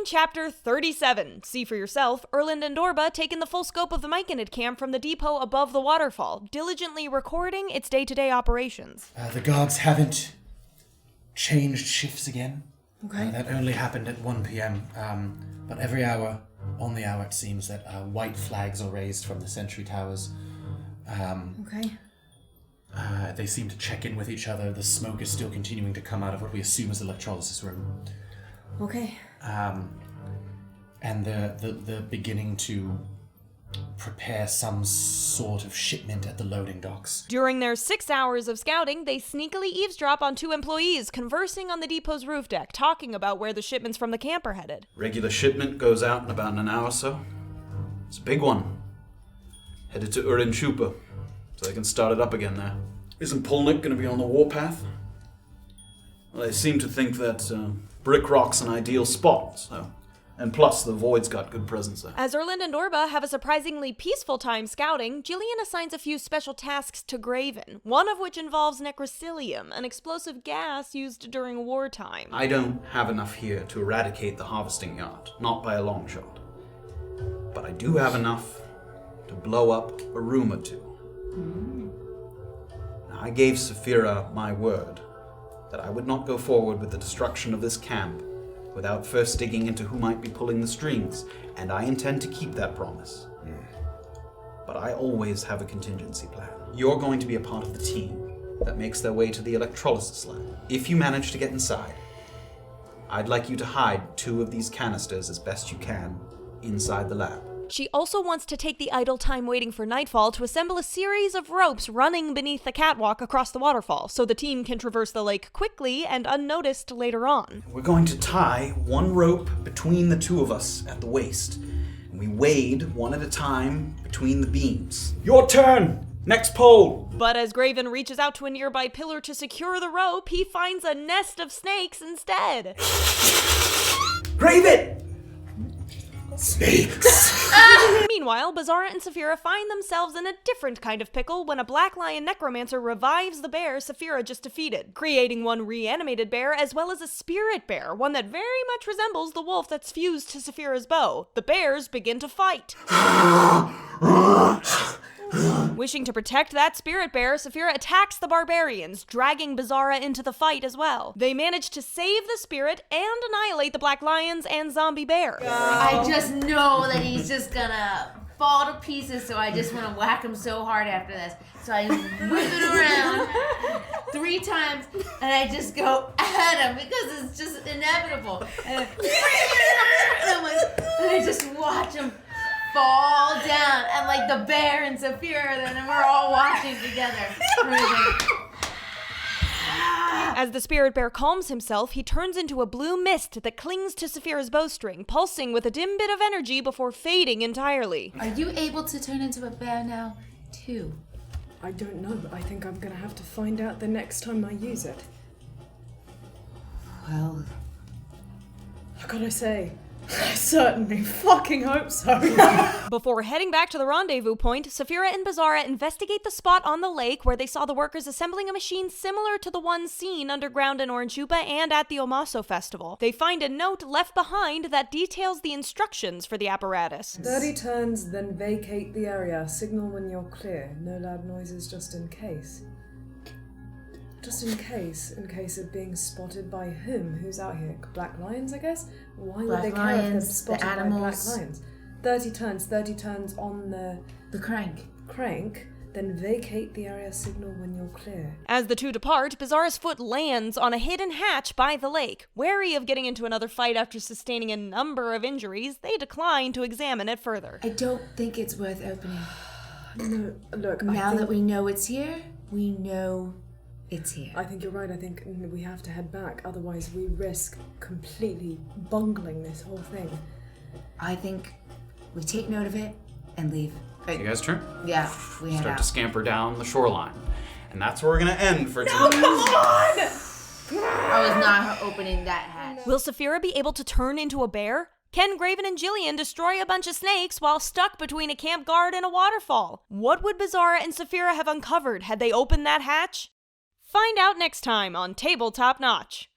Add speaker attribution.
Speaker 1: Chapter 37. See for yourself, Erland and Orba take in the full scope of the Myconid camp from the depot above the waterfall, diligently recording its day-to-day operations.
Speaker 2: The guards haven't changed shifts again.
Speaker 3: Okay.
Speaker 2: That only happened at 1 p.m. But every hour, on the hour it seems, that white flags are raised from the sentry towers.
Speaker 3: Okay.
Speaker 2: They seem to check in with each other. The smoke is still continuing to come out of what we assume is the electrolysis room.
Speaker 3: Okay.
Speaker 2: And they're beginning to prepare some sort of shipment at the loading docks.
Speaker 1: During their 6 hours of scouting, they sneakily eavesdrop on 2 employees conversing on the depot's roof deck, talking about where the shipments from the camp are headed.
Speaker 4: Regular shipment goes out in about an hour or so. It's a big one. Headed to Erland, so they can start it up again there. Isn't Polnick going to be on the warpath? Well, they seem to think that Brick Rock's an ideal spot, so... And plus, the Void's got good presence there.
Speaker 1: As Erland and Orba have a surprisingly peaceful time scouting, Jillian assigns a few special tasks to Graven, one of which involves necrocilium, an explosive gas used during wartime.
Speaker 4: I don't have enough here to eradicate the harvesting yard, not by a long shot. But I do have enough to blow up a room or two. Now, I gave Safira my word that I would not go forward with the destruction of this camp without first digging into who might be pulling the strings, and I intend to keep that promise. But I always have a contingency plan. You're going to be a part of the team that makes their way to the electrolysis lab. If you manage to get inside, I'd like you to hide 2 of these canisters as best you can inside the lab.
Speaker 1: She also wants to take the idle time waiting for nightfall to assemble a series of ropes running beneath the catwalk across the waterfall, so the team can traverse the lake quickly and unnoticed later on.
Speaker 4: We're going to tie 1 rope between the 2 of us at the waist, and we wade 1 at a time between the beams. Your turn! Next pole!
Speaker 1: But as Graven reaches out to a nearby pillar to secure the rope, he finds a nest of snakes instead.
Speaker 4: Graven!
Speaker 2: Snakes!
Speaker 1: Meanwhile, Beezaura and Safira find themselves in a different kind of pickle when a black lion necromancer revives the bear Safira just defeated, creating 1 reanimated bear as well as a spirit bear, one that very much resembles the wolf that's fused to Safira's bow. The bears begin to fight. Wishing to protect that spirit bear, Safira attacks the barbarians, dragging Beezaura into the fight as well. They manage to save the spirit and annihilate the black lions and zombie bear.
Speaker 5: I just know that he's just gonna fall to pieces, so I just want to whack him so hard after this. So I whip it around 3 times, and I just go at him because it's just inevitable. And I just watch him fall down, and like the bear and Safira, and we're all watching together.
Speaker 1: As the spirit bear calms himself, he turns into a blue mist that clings to Safira's bowstring, pulsing with a dim bit of energy before fading entirely.
Speaker 5: Are you able to turn into a bear now, too?
Speaker 3: I don't know. I think I'm gonna have to find out the next time I use it.
Speaker 5: Well,
Speaker 3: What can I say? I certainly fucking hope so.
Speaker 1: Before heading back to the rendezvous point, Safira and Beezaura investigate the spot on the lake where they saw the workers assembling a machine similar to the one seen underground in Oranchupa and at the Omaso Festival. They find a note left behind that details the instructions for the apparatus.
Speaker 3: 30 turns, then vacate the area. Signal when you're clear. No loud noises, just in case. Just in case of being spotted by whom? Who's out here? Black lions, I guess? Why would they care if they're spotted by black lions? 30 turns on the crank, then vacate the area, signal when you're clear.
Speaker 1: As the 2 depart, Beezaura's foot lands on a hidden hatch by the lake. Wary of getting into another fight after sustaining a number of injuries, they decline to examine it further.
Speaker 5: I don't think it's worth opening.
Speaker 3: No, look,
Speaker 5: Now that we know it's here, we know it's here.
Speaker 3: I think you're right. I think we have to head back. Otherwise, we risk completely bungling this whole thing.
Speaker 5: I think we take note of it and leave.
Speaker 4: You guys turn?
Speaker 5: Yeah, we head
Speaker 4: Start
Speaker 5: out.
Speaker 4: to scamper down the shoreline. And that's where we're going to end for today.
Speaker 3: Come on!
Speaker 5: I was not opening that hatch.
Speaker 1: Will Safira be able to turn into a bear? Can Graven and Jillian destroy a bunch of snakes while stuck between a camp guard and a waterfall? What would Beezaura and Safira have uncovered had they opened that hatch? Find out next time on Tabletop Notch.